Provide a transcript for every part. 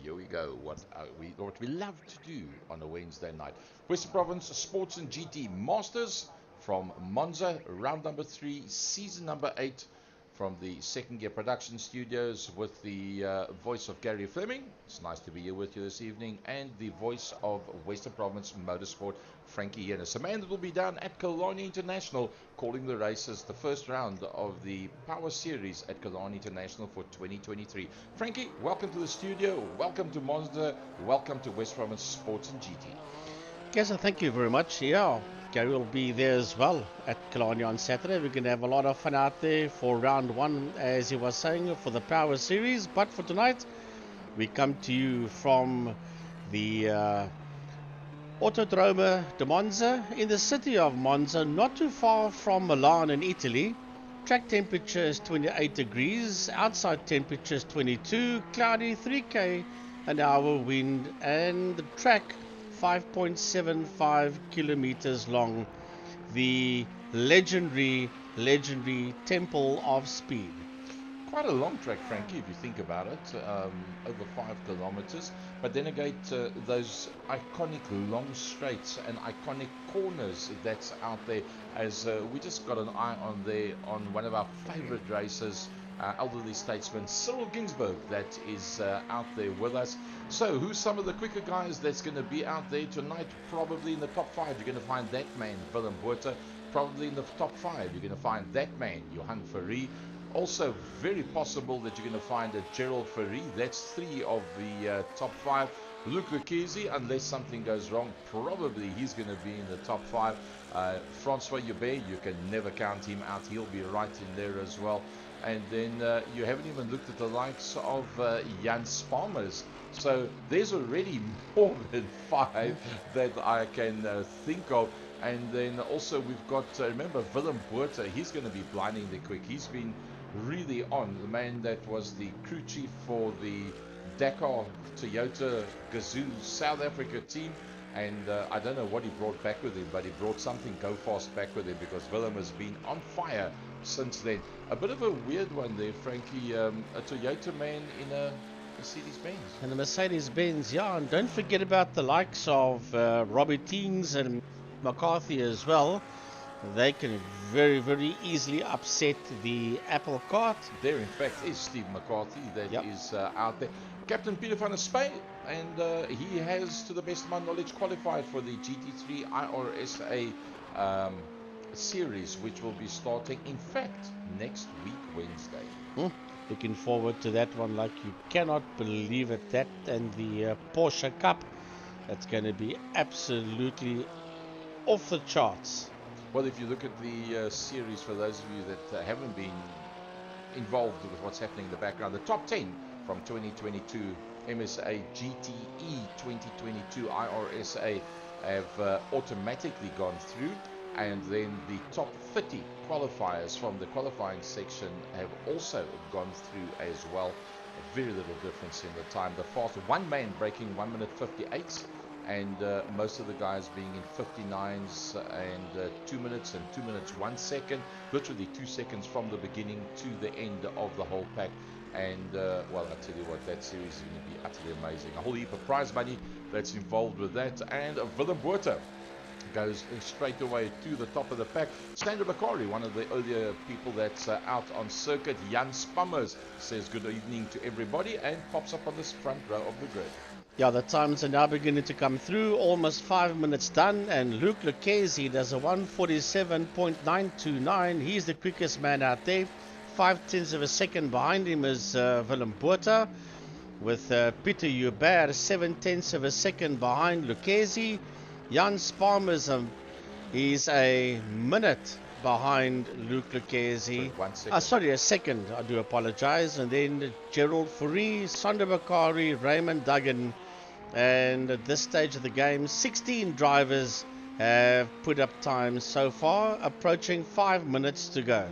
here we go. What we love to do on a Wednesday night. Western Province Sports and GT Masters from MONZA, round number 3, season number 8, from the Second Gear Production Studios with the voice of Gary Fleming. It's nice to be here with you this evening, and the voice of Western Province Motorsport, Frankie Yennis. A man that will be down at Killarney International calling the races, the first round of the Power Series at Killarney International for 2023. Frankie, welcome to the studio, welcome to Monza, welcome to West Province Sports and GT. Yes, thank you very much. Yeah, Gary will be there as well at Killarney on Saturday. We're going to have a lot of fun out there for round 1, as he was saying, for the Power Series. But for tonight, we come to you from the Autodromo di Monza in the city of Monza, not too far from Milan in Italy. Track temperature is 28 degrees, outside temperature is 22, cloudy, 3k an hour wind, and the track 5.75 kilometers long. The legendary Temple of Speed. Quite a long track, Frankie, if you think about it, over 5 kilometers. But then again, those iconic long straights and iconic corners that's out there, as we just got an eye on there on one of our favorite races, elderly statesman Cyril Ginsberg, that is out there with us. So who's some of the quicker guys that's going to be out there tonight? Probably in the top 5 you're going to find that man, Willem Botha. Probably in the top 5 you're going to find that man, Johan Ferry. Also, very possible that you're going to find a Gerald Ferry. That's 3 of the top 5. Luke Lucchese, unless something goes wrong, probably he's going to be in the top 5. Francois Joubert, you can never count him out. He'll be right in there as well. And then you haven't even looked at the likes of Jan Spalmers. So there's already more than 5 that I can think of. And then also we've got, remember, Willem Botha. He's going to be blindingly quick. He's been really on. The man that was the crew chief for the Dakar Toyota Gazoo South Africa team. And I don't know what he brought back with him, but he brought something go fast back with him, because Willem has been on fire since then. A bit of a weird one there, Frankie. A Toyota man in a Mercedes-Benz. And the Mercedes-Benz, yeah. And don't forget about the likes of Robbie Teens and McCarthy as well. They can very, very easily upset the apple cart. There, in fact, is Steve McCarthy that is out there. Captain Peter van der Spey, and he has, to the best of my knowledge, qualified for the GT3 IRSA series, which will be starting, in fact, next week, Wednesday. Looking forward to that one like you cannot believe it. That and the Porsche Cup, that's going to be absolutely off the charts. Well, if you look at the series, for those of you that haven't been involved with what's happening in the background, the top 10 from 2022 MSA GTE 2022 IRSA have automatically gone through, and then the top 30 qualifiers from the qualifying section have also gone through as well. Very little difference in the time. The fast one man breaking 1 minute 58, and most of the guys being in 59s and 2 minutes and 2 minutes 1 second, literally 2 seconds from the beginning to the end of the whole pack. And well, I tell you what, that series is going to be utterly amazing. A whole heap of prize money that's involved with that. And Willem Botha goes straight away to the top of the pack. Standard Bakari, one of the earlier people that's out on circuit. Jan Spammers says good evening to everybody and pops up on this front row of the grid. Yeah, the times are now beginning to come through. Almost 5 minutes done, and Luke Lucchese does a 1:47.929. He's the quickest man out there. 0.5 of a second behind him is Willem Botha, with Peter Joubert 0.7 of a second behind Lucchese. Jan Spalmers, he's a minute behind Luke Lucchese. Sorry, a second, I do apologize. And then Gerald Ferry, Sander Bakari, Raymond Duggan. And at this stage of the game, 16 drivers have put up times so far, approaching 5 minutes to go.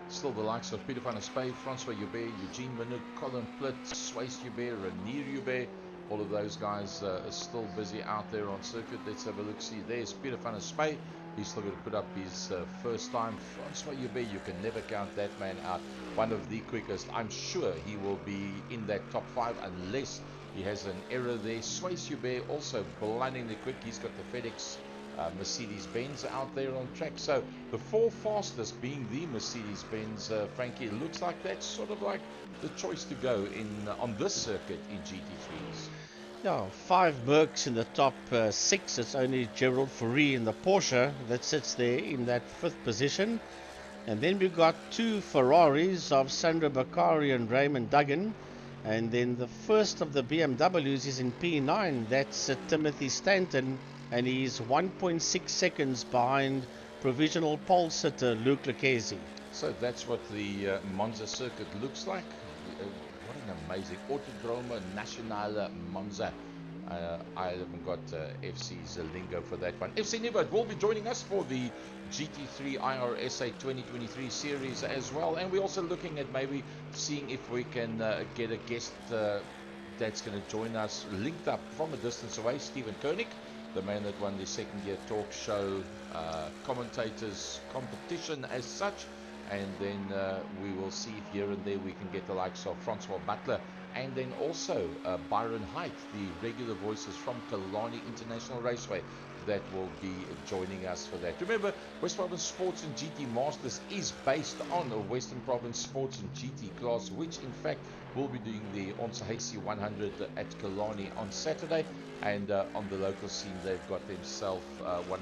Still the likes of Peter van der Spey, Francois Joubert, Eugene Minute, Colin Plitt, Swace Joubert, Renier Joubert. All of those guys are still busy out there on circuit. Let's have a look. See, there's Peter van der Spey. He's still going to put up his first time. Francois Joubert, you can never count that man out. One of the quickest. I'm sure he will be in that top 5 unless He has an error there. Swayze Hubert also blindingly quick. He's got the FedEx Mercedes-Benz out there on track. So the 4 fastest being the Mercedes-Benz, Frankie, it looks like that's sort of like the choice to go in on this circuit in GT3s. Yeah, 5 Mercs in the top 6. It's only Gerald Fourie in the Porsche that sits there in that 5th position. And then we've got 2 Ferraris of Sandro Beccari and Raymond Duggan. And then the first of the BMWs is in P9. That's Timothy Stanton. And he's 1.6 seconds behind provisional pole sitter Luke Lucchesi. So that's what the Monza circuit looks like. What an amazing Autodromo Nazionale Monza. I haven't got FC's lingo for that one. FC Nibud will be joining us for the GT3 IRSA 2023 series as well. And we're also looking at maybe seeing if we can get a guest that's going to join us linked up from a distance away, Stephen Koenig, the man that won the second year talk show commentators competition as such. And then we will see if here and there we can get the likes of Francois Butler and then also Byron Height, the regular voices from Killarney International Raceway, that will be joining us for that. Remember, West Province Sports and GT Masters is based on a Western Province Sports and GT class, which in fact will be doing the Onsahesi 100 at Killarney on Saturday. And on the local scene, they've got themselves 1 or 2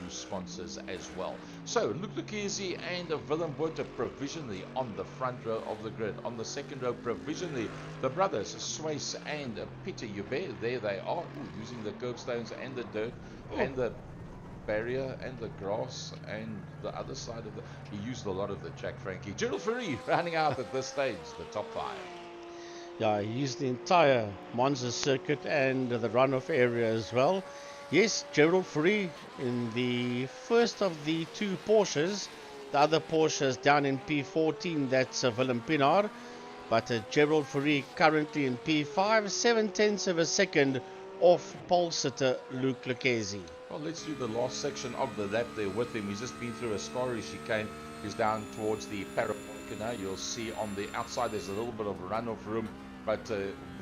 new sponsors as well. So, Luke Lucchesi and Willem Botha provisionally on the front row of the grid. On the second row, provisionally, the brothers, Swayze and Peter Hubert. There they are, using the curbstones and the dirt and the barrier and the grass and the other side of the... He used a lot of the track, Frankie. Gerald Fourie rounding out at this stage, the top 5. Yeah, he used the entire Monza circuit and the runoff area as well. Yes, Gerald Fourie in the first of the 2 Porsches. The other Porsche is down in P14, that's Willem Pinaar. But Gerald Fourie currently in P5, 7/10 of a second off pole sitter Luke Lucchesi. Well, let's do the last section of the lap there with him. He's just been through a Ascari chicane. He's down towards the Parapolka now. You'll see on the outside there's a little bit of runoff room, but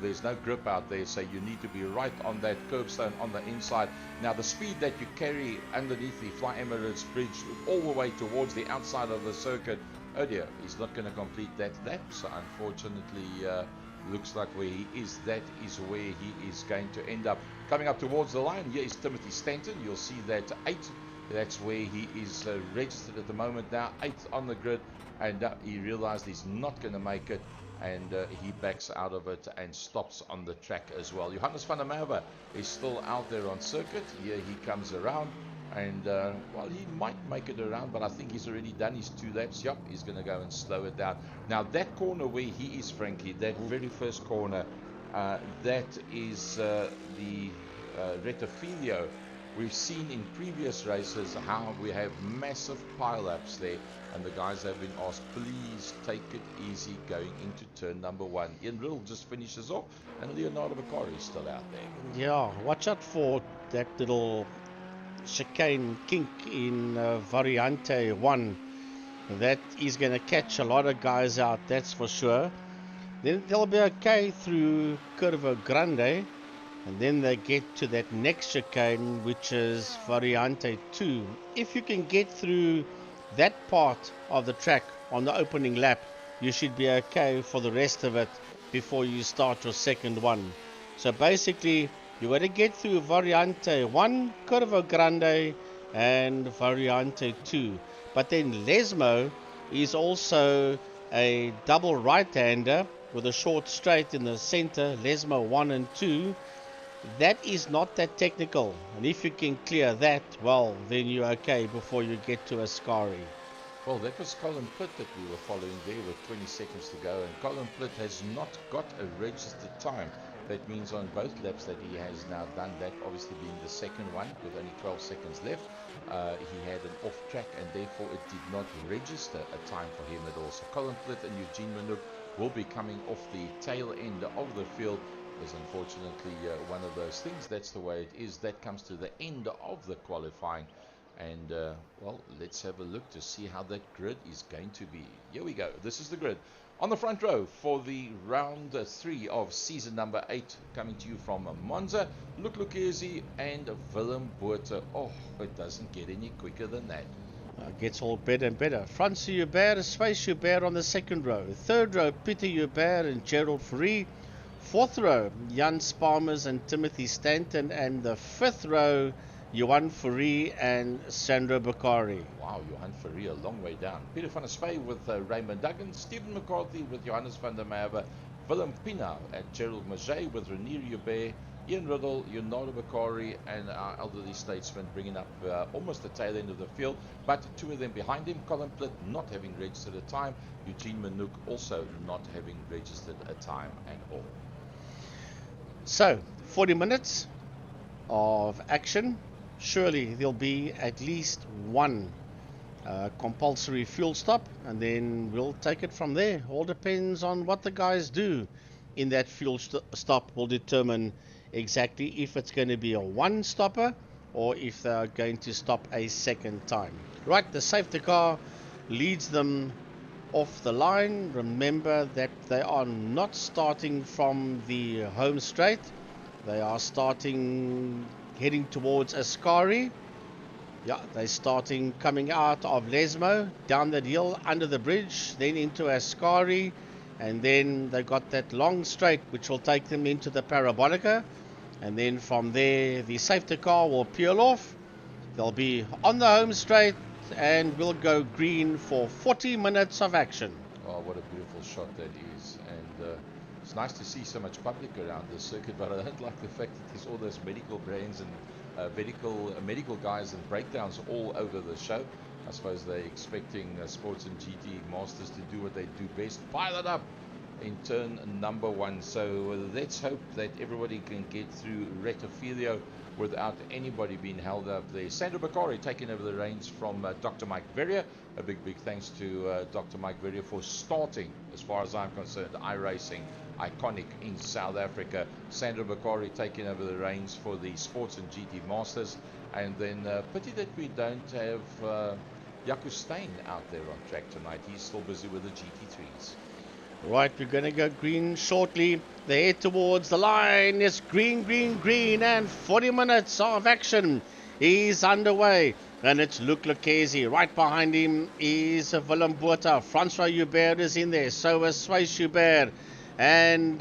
there's no grip out there, so you need to be right on that curbstone on the inside. Now, the speed that you carry underneath the Fly Emirates Bridge all the way towards the outside of the circuit, oh dear, he's not going to complete that lap, so unfortunately looks like where he is, that is where he is going to end up. Coming up towards the line, here is Timothy Stanton. You'll see that 8, that's where he is registered at the moment now, 8th on the grid, and he realized he's not going to make it, and he backs out of it and stops on the track as well. Johannes van der Merwe is still out there on circuit. Here he comes around, and well, he might make it around, but I think he's already done his 2 laps. Yep, he's going to go and slow it down. Now, that corner where he is, Frankie, that very first corner, that is the Retofilio. We've seen in previous races how we have massive pile-ups there, and the guys have been asked, please take it easy going into turn number 1. Ian Riddle just finishes off, and Leonardo Beccari is still out there. Yeah, watch out for that little chicane kink in Variante 1. That is going to catch a lot of guys out, that's for sure. Then they'll be okay through Curva Grande, and then they get to that next chicane, which is Variante 2. If you can get through that part of the track on the opening lap, you should be okay for the rest of it before you start your second one. So basically, you got to get through Variante 1, Curva Grande, and Variante 2. But then Lesmo is also a double right-hander with a short straight in the center, Lesmo 1 and 2. That is not that technical, and if you can clear that, well, then you're okay before you get to Ascari. Well, that was Colin Plitt that we were following there with 20 seconds to go, and Colin Plitt has not got a registered time. That means on both laps that he has now done, that obviously being the second one with only 12 seconds left, he had an off track, and therefore it did not register a time for him at all. So Colin Plitt and Eugene Manouk will be coming off the tail end of the field. Is unfortunately one of those things. That's the way it is. That comes to the end of the qualifying, and well, let's have a look to see how that grid is going to be. Here we go. This is the grid On the front row for the round 3 of season number 8, coming to you from MONZA, Lucchese and Willem Botha. Oh, it doesn't get any quicker than that. Gets all better and better. Francois Hubert, Space Hubert on the second row. Third row, Peter Hubert and Gerald Fourie. Fourth row, Jan Spalmers and Timothy Stanton. And the fifth row, Johan Fourie and Sandro Bakari. Wow, Johan Fourie a long way down. Peter van der Spey with Raymond Duggan. Stephen McCarthy with Johannes van der Merwe. Willem Pina and Gerald Maget with Renier Hubert. Ian Riddle, Leonardo Bakari, and our elderly statesman bringing up almost the tail end of the field, but two of them behind him. Colin Plitt not having registered a time. Eugene Manouk also not having registered a time at all. So, 40 minutes of action. Surely there'll be at least one compulsory fuel stop, and then we'll take it from there. All depends on what the guys do in that fuel stop will determine exactly if it's going to be a one stopper or if they're going to stop a second time. Right, the safety car leads them off the line. Remember that they are not starting from the home straight. They are starting heading towards Ascari. Yeah, they're starting coming out of Lesmo, down that hill, under the bridge, then into Ascari, and then they got that long straight which will take them into the Parabolica. And then from there, the safety car will peel off. They'll be on the home straight and will go green for 40 minutes of action. Oh, what a beautiful shot that is. And it's nice to see so much public around this circuit, but I don't like the fact that there's all those medical brains and medical guys and breakdowns all over the show. I suppose they're expecting sports and GT masters to do what they do best, pile it up in turn number 1. So let's hope that everybody can get through Retofilio without anybody being held up there. Sandro Bakari taking over the reins from Dr. Mike Verrier. A big thanks to Dr. Mike Verrier for starting, as far as I'm concerned, iRacing iconic in South Africa. Sandro Bakari taking over the reins for the Sports and GT Masters. And then pity that we don't have Jaco Steyn out there on track tonight. He's still busy with the GT3s. Right, we're going to go green shortly. They head towards the line. It's green, green, green, and 40 minutes of action is underway. And it's Luc Lucchese. Right behind him is Willem Botha. Francois Hubert is in there. So is Swais Hubert. And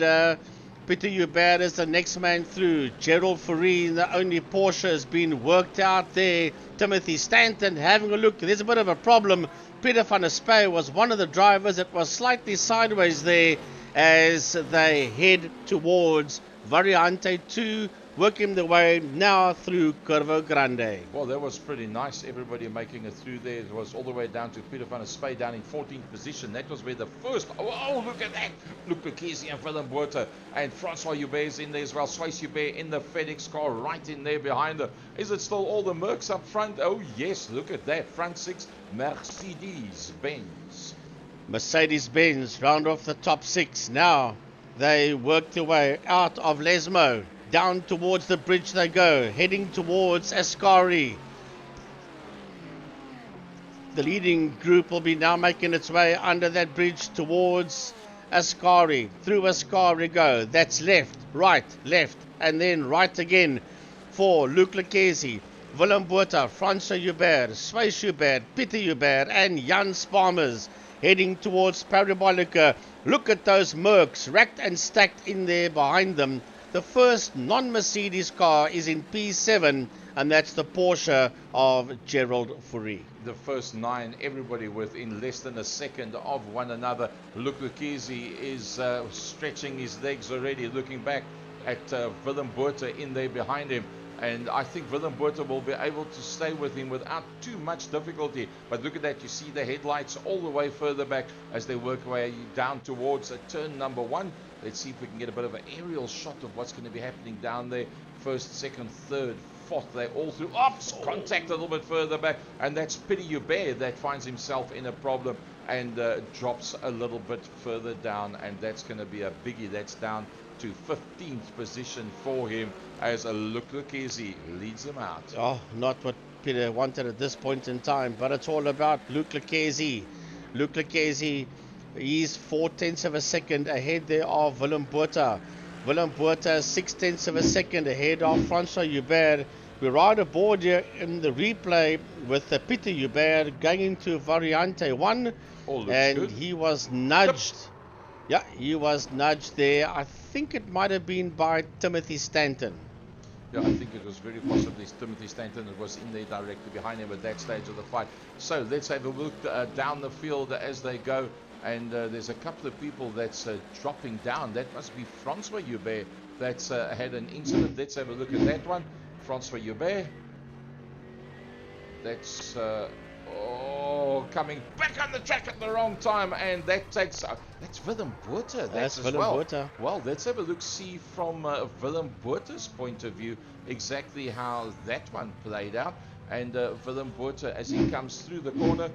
Peter Hubert is the next man through. Gerald Fourie, the only Porsche, has been worked out there. Timothy Stanton having a look. There's a bit of a problem. Peter van der Spey was one of the drivers that was slightly sideways there as they head towards Variante 2, working their way now through Curvo Grande. Well, that was pretty nice. Everybody making it through there. It was all the way down to Peter van der Spey down in 14th position. That was where the first... Oh, look at that! Luc Lucchese and Willem Botha. And Francois Hubert is in there as well. Swais Hubert in the FedEx car right in there behind her. Is it still all the Mercs up front? Oh, yes. Look at that. Front 6, Mercedes-Benz. Mercedes-Benz round off the top 6. Now they work their way out of Lesmo. Down towards the bridge they go, heading towards Ascari. The leading group will be now making its way under that bridge towards Ascari. Through Ascari go. That's left, and then right again for Luc Lucchese, Willem Botha, Francois Hubert, Swais Hubert, Peter Hubert, and Jan Spalmers heading towards Parabolica. Look at those Mercs racked and stacked in there behind them. The first non-Mercedes car is in P7, and that's the Porsche of Gerald Fourie. The first 9, everybody within less than a second of one another. Luc Lucchese is stretching his legs already, looking back at Willem Botha in there behind him. And I think Willem Botha will be able to stay with him without too much difficulty. But look at that, you see the headlights all the way further back as they work their way down towards turn number 1. Let's see if we can get a bit of an aerial shot of what's going to be happening down there. First, second, third, fourth, they're all through. Contact a little bit further back. And that's Peter Hubert that finds himself in a problem and drops a little bit further down. And that's going to be a biggie. That's down to 15th position for him as Luc Lucchese leads them out. Oh, not what Peter wanted at this point in time, but it's all about Luc Lucchese. Luc Lucchese He's 4/10 of a second ahead there of Willem Botha. Willem Botha 6/10 of a second ahead of Francois Hubert. We're right aboard here in the replay with Peter Hubert going into Variante 1, and good. he was nudged. Yeah, he was nudged there. I think it might have been by Timothy Stanton. Yeah, I think it was very possibly Timothy Stanton that was in there directly behind him at that stage of the fight. So let's have a look down the field as they go. And there's a couple of people that's dropping down. That must be Francois Hubert that's had an incident. Let's have a look at that one. Francois Hubert. That's coming back on the track at the wrong time, and that takes that's Willem Botha. That's Willem Botha. Well, let's have a look, see from Willem Botha's point of view exactly how that one played out. And Willem Botha, as he comes through the corner,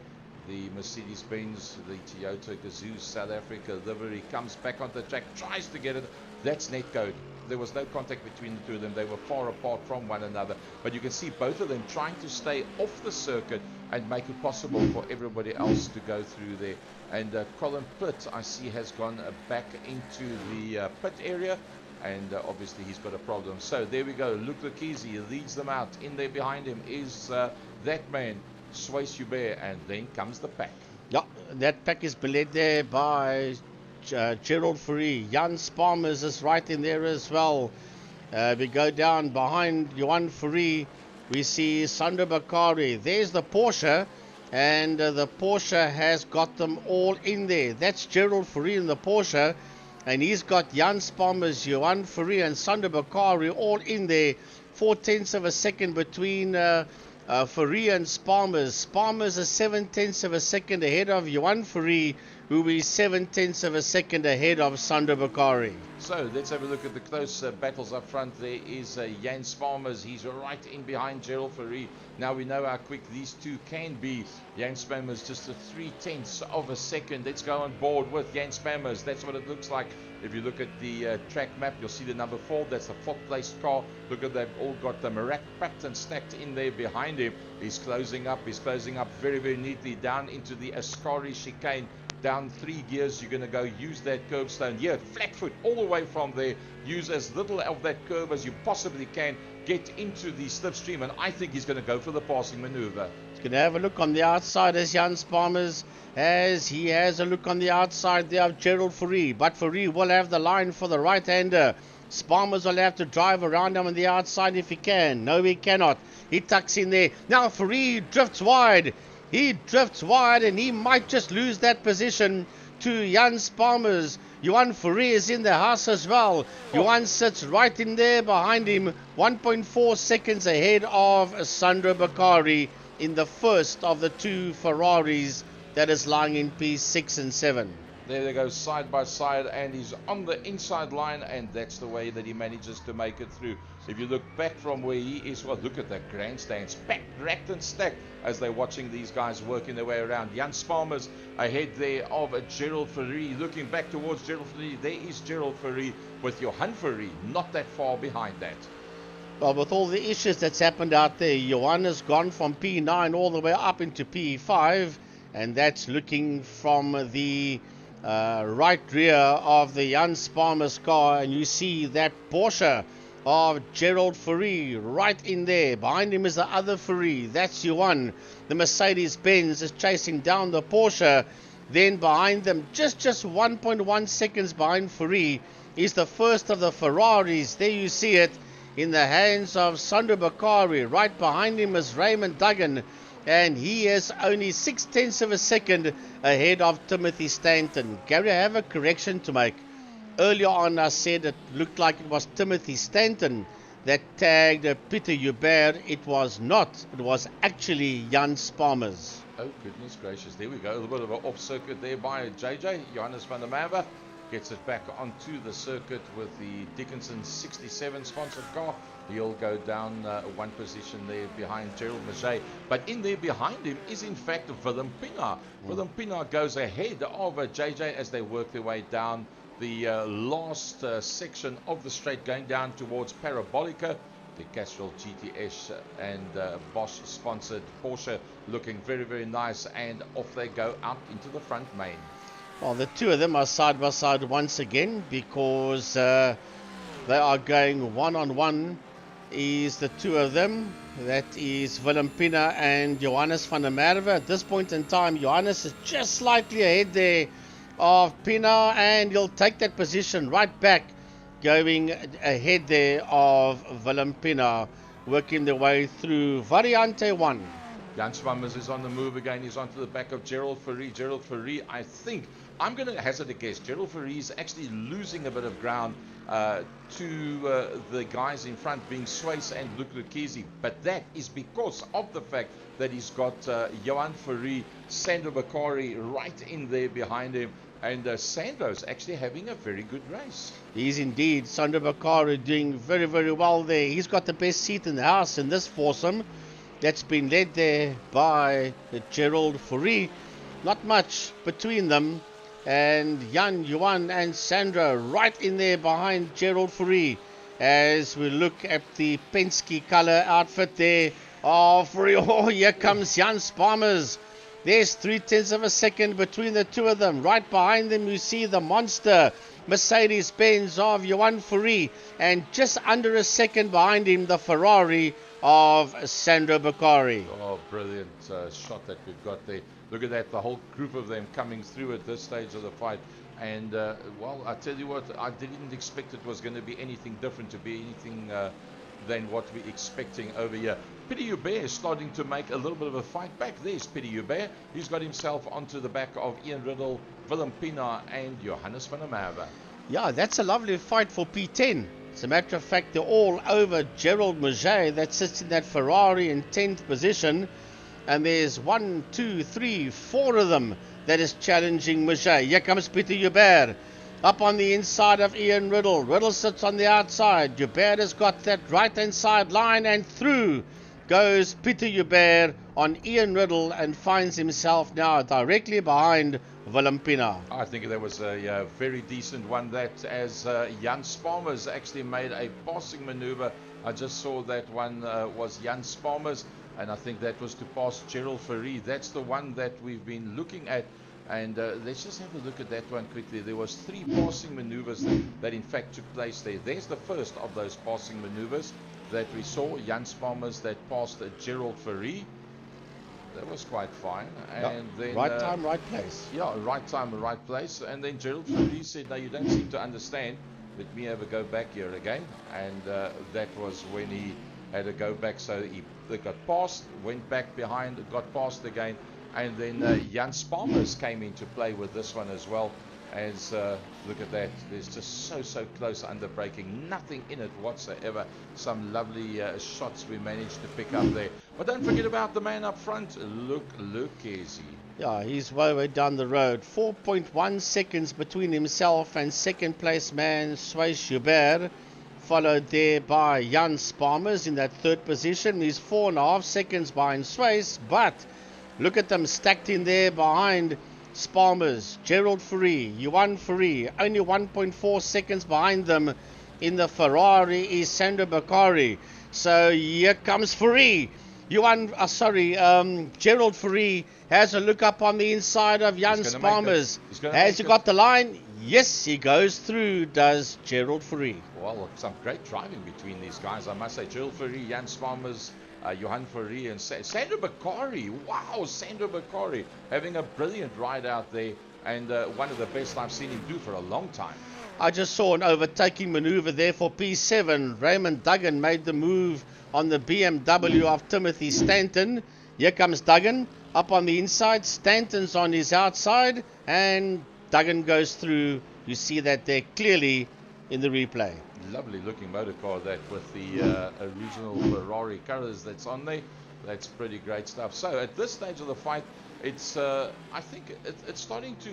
the Mercedes-Benz, the Toyota Gazoo South Africa livery comes back on the track, tries to get it. That's net code. There was no contact between the two of them. They were far apart from one another. But you can see both of them trying to stay off the circuit and make it possible for everybody else to go through there. And Colin Pitt, I see, has gone back into the pit area. And obviously he's got a problem. So there we go. Luke Lekisi leads them out. In there behind him is that man, Swayze Hubert, and then comes the pack. Yeah, that pack is led there by Gerald Fourie. Jan Sparmers is right in there as well. We go down behind Johan Fourie. We see Sandra Bakari. There's the Porsche, and the Porsche has got them all in there. That's Gerald Fourie in the Porsche, and he's got Jan Sparmers, Johan Fourie, and Sandra Bakari all in there. 4/10 of a second between Fourie and Sparmers. Sparmers is 7/10 of a second ahead of Johan Fourie, who is 7/10 of a second ahead of Sandra Bakari. So let's have a look at the close battles up front. There is Jan Sparmers. He's right in behind Gerald Fourie. Now we know how quick these two can be. Jan Sparmers just a 3/10 of a second. Let's go on board with Jan Sparmers. That's what it looks like. If you look at the track map, you'll see the number 4. That's the 4th placed car. Look at, they've all got them packed and stacked in there behind him. He's closing up. He's closing up very, very neatly down into the Ascari chicane. Down 3 gears, you're going to go use that curbstone here, flat foot all the way from there. Use as little of that curve as you possibly can. Get into the slipstream, and I think he's going to go for the passing maneuver. He's going to have a look on the outside as Jan Sparmers, as he has a look on the outside there of Gerald Fourie. But Fourie will have the line for the right-hander. Sparmers will have to drive around him on the outside if he can. No, he cannot. He tucks in there. Now Fourie drifts wide. He drifts wide, and he might just lose that position to Jan Sparmers. Johan Fourie is in the house as well. Johan sits right in there behind him, 1.4 seconds ahead of Sandra Bakari in the first of the two Ferraris that is lying in P6 and 7. There they go, side by side, and he's on the inside line, and that's the way that he manages to make it through. If you look back from where he is, well, look at that grandstands, packed, racked and stacked as they're watching these guys working their way around. Jan Sparmers ahead there of Gerald Fourie, looking back towards Gerald Fourie. There is Gerald Fourie with Johan Fourie not that far behind that. Well, with all the issues that's happened out there, Johan has gone from P9 all the way up into P5, and that's looking from the right rear of the Jan Sparmers car, and you see that Porsche of Gerald Fourie right in there. Behind him is the other Fourie. That's Johan. The Mercedes-Benz is chasing down the Porsche. Then behind them, just 1.1 seconds behind Fourie, is the first of the Ferraris. There you see it in the hands of Sandra Bakari. Right behind him is Raymond Duggan, and he is only 6/10 of a second ahead of Timothy Stanton. Gary, I have a correction to make. Earlier on, I said it looked like it was Timothy Stanton that tagged Peter Hubert. It was not. It was actually Jan Sparmers. Oh, goodness gracious. There we go. A little bit of an off-circuit there by JJ. Johannes van der Merwe gets it back onto the circuit with the Dickinson 67 sponsored car. He'll go down one position there behind Gerald Maget. But in there behind him is in fact Willem Pinaar. Willem Pinaar goes ahead of JJ as they work their way down the last section of the straight, going down towards Parabolica. The Castrol GTS and Bosch sponsored Porsche looking very, very nice, and off they go out into the front main. Well, the two of them are side by side once again because they are going one-on-one. Is the two of them. That is Willem Pina and Johannes van der Merwe. At this point in time, Johannes is just slightly ahead there of Pina, and he'll take that position right back, going ahead there of Willem Pina, working their way through Variante 1. Jan Swammers is on the move again. He's onto the back of Gerald Fourie. Gerald Fourie, I think, I'm going to hazard a guess. Gerald Fourie is actually losing a bit of ground to the guys in front, being Sways and Luke Lukezi. But that is because of the fact that he's got Johan Fourie, Sandro Bakari right in there behind him. And Sandro's actually having a very good race. He's indeed. Sandro Bakari doing very, very well there. He's got the best seat in the house in this foursome. That's been led there by Gerald Fourie. Not much between them. And Johan and Sandro right in there behind Gerald Fourie. As we look at the Penske color outfit there. Oh, Fourie. Oh, here comes Jan Sparmers. There's 0.3 of a second between the two of them. Right behind them you see the monster Mercedes-Benz of Johan Fourie. And just under a second behind him the Ferrari of Sandro Bakari. Oh, brilliant shot that we've got there. Look at that, the whole group of them coming through at this stage of the fight. And, well, I tell you what, I didn't expect it was going to be anything different, to be anything than what we're expecting over here. Pieter Joubert is starting to make a little bit of a fight back. There's Pieter Joubert. He's got himself onto the back of Ian Riddle, Willem Pina and Johannes van der Merwe. Yeah, that's a lovely fight for P10. As a matter of fact, they're all over Gerald Mauger that sits in that Ferrari in 10th position. And there's 1, 2, 3, 4 of them that is challenging Mauger. Here comes Pieter Joubert. Up on the inside of Ian Riddle. Riddle sits on the outside. Joubert has got that right-hand side line, and through goes Pieter Joubert on Ian Riddle and finds himself now directly behind Willem Pina. I think that was a very decent one, that as Jan Sparmers actually made a passing maneuver. I just saw that one was Jan Sparmers, and I think that was to pass Gerald Fourie. That's the one that we've been looking at. And let's just have a look at that one quickly. There was 3 passing maneuvers that in fact took place there. There's the first of those passing maneuvers that we saw. Jan Sparmers that passed Gerald Fourie. That was quite fine. And then right time, right place. Yeah, right time, right place. And then Gerald Fourie said, "No, you don't seem to understand. Let me have a go back here again." And that was when he had a go back. So they got past, went back behind, got past again. And then Jan Sparmers came into play with this one as well. As look at that, there's just so close under braking, nothing in it whatsoever. Some lovely shots we managed to pick up there. But don't forget about the man up front, Luke Lukezi. Yeah, he's way down the road. 4.1 seconds between himself and second place man Sways Joubert, followed there by Jan Sparmers in that third position. He's 4.5 seconds behind Sways, but look at them stacked in there behind Sparmers, Gerald Fourie, Johan Fourie. Only 1.4 seconds behind them in the Ferrari is Sandro Bakari. So here comes Fourie. Gerald Fourie has a look up on the inside of Jan Sparmers. Has he got the line? Yes, he goes through, does Gerald Fourie. Well, some great driving between these guys, I must say. Gerald Fourie, Jan Sparmers, Johan Fourie and Sandro Bakari. Wow, Sandro Bakari having a brilliant ride out there, and one of the best I've seen him do for a long time. I just saw an overtaking maneuver there for P7. Raymond Duggan made the move on the BMW of Timothy Stanton. Here comes Duggan up on the inside. Stanton's on his outside, and Duggan goes through. You see that there clearly in the replay. Lovely looking motor car, that, with the original Ferrari colours that's on there. That's pretty great stuff. So at this stage of the fight, it's I think it's starting to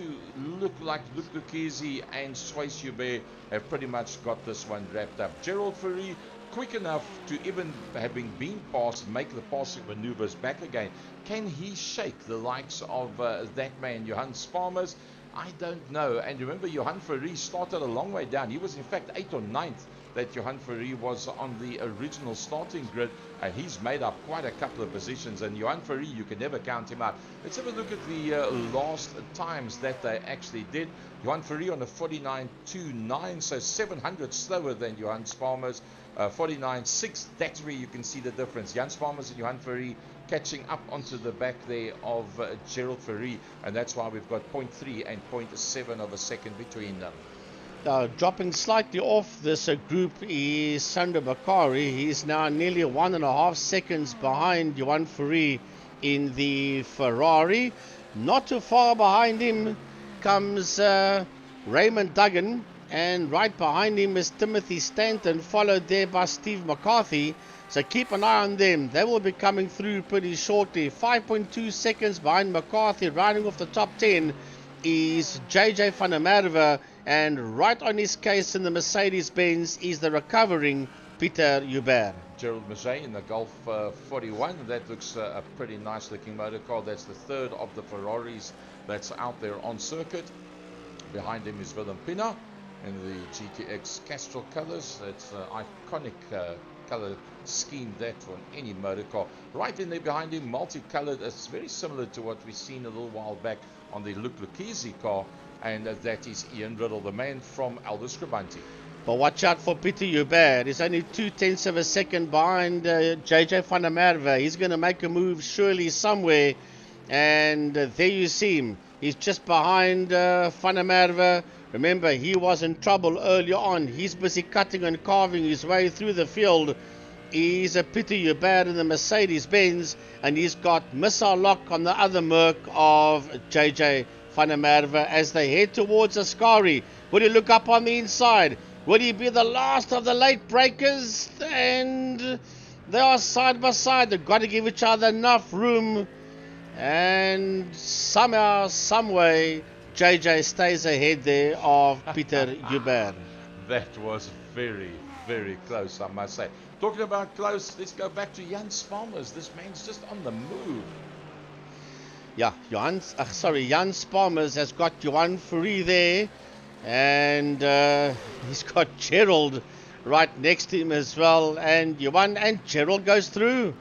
look like Luke Lukezi and Sways Joubert have pretty much got this one wrapped up. Gerald Fourie, quick enough to, even having been passed, make the passing maneuvers back again. Can he shake the likes of that man, Johan Sparmers? I don't know. And remember, Johan Fourie started a long way down. He was in fact 8th or 9th that Johan Ferry was on the original starting grid, and he's made up quite a couple of positions. And Johan Ferry, you can never count him out. Let's have a look at the last times that they actually did. Johan Ferry on a 49.29, so 700 slower than Johan Sparmers. 49.6, that's where you can see the difference. Jan Sparmers and Johan Ferry catching up onto the back there of Gerald Ferry, and that's why we've got 0.3 and 0.7 of a second between them. Dropping slightly off this group is Sandro Bakari. He's now nearly 1.5 seconds behind Johan Ferry in the Ferrari. Not too far behind him comes Raymond Duggan, and right behind him is Timothy Stanton, followed there by Steve McCarthy. So keep an eye on them. They will be coming through pretty shortly. 5.2 seconds behind McCarthy. Riding off the top 10 is JJ van der Merwe, and right on his case in the Mercedes-Benz is the recovering Pieter Joubert. Gerald Maget in the Golf 41. That looks a pretty nice looking motor car. That's the third of the Ferraris that's out there on circuit. Behind him is Willem Pina in the GTX Castrol colors. It's an iconic color scheme that on any motor car. Right in there behind him, multicolored. It's very similar to what we've seen a little while back on the Luc Lucchese car, and that is Ian Riddle, the man from Aldo Scribanti. But watch out for Pieter Joubert. He's only 0.2 of a second behind JJ van der Merwe. He's going to make a move surely somewhere, and there you see him. He's just behind van der Merwe. Remember, he was in trouble earlier on. He's busy cutting and carving his way through the field. He's a Pieter Joubert in the Mercedes-Benz, and he's got missile lock on the other Merc of JJ van der Merwe as they head towards Ascari. Will he look up on the inside? Will he be the last of the late breakers? And they are side by side. They've got to give each other enough room. And somehow, some way, JJ stays ahead there of Pieter Joubert. That was very, very close, I must say. Talking about close, let's go back to Jan Sparmers. This man's just on the move. Yeah, Jan Sparmers has got Johan Ferry there, and he's got Gerald right next to him as well. And Gerald goes through.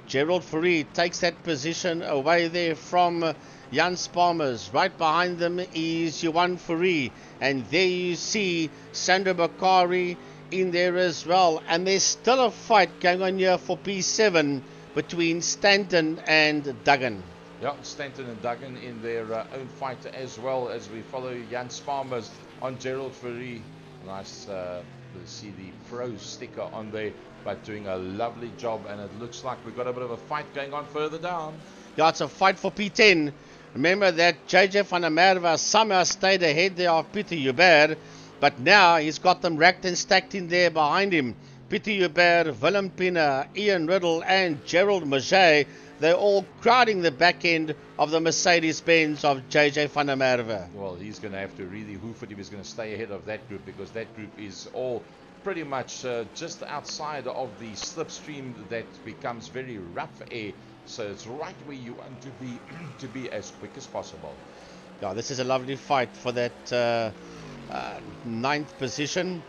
Gerald Ferry takes that position away there from Jan Sparmers. Right behind them is Johan Ferry, and there you see Sandro Bakari in there as well. And there's still a fight going on here for P7 between Stanton and Duggan. Yeah, Stanton and Duggan in their own fight as well, as we follow Jan Sparmers on Gerald Ferry. Nice to see the pro sticker on there, but doing a lovely job, and it looks like we've got a bit of a fight going on further down. Yeah, it's a fight for P10. Remember that JJ van der Merwe somehow stayed ahead there of Pieter Joubert, but now he's got them racked and stacked in there behind him. Pieter Joubert, Willem Pina, Ian Riddle and Gerald Maget, they're all crowding the back end of the Mercedes-Benz of JJ van der Merwe. Well, he's going to have to really hoof it if he's going to stay ahead of that group, because that group is all pretty much just outside of the slipstream that becomes very rough air. So it's right where you want to be as quick as possible. Yeah, this is a lovely fight for that ninth position.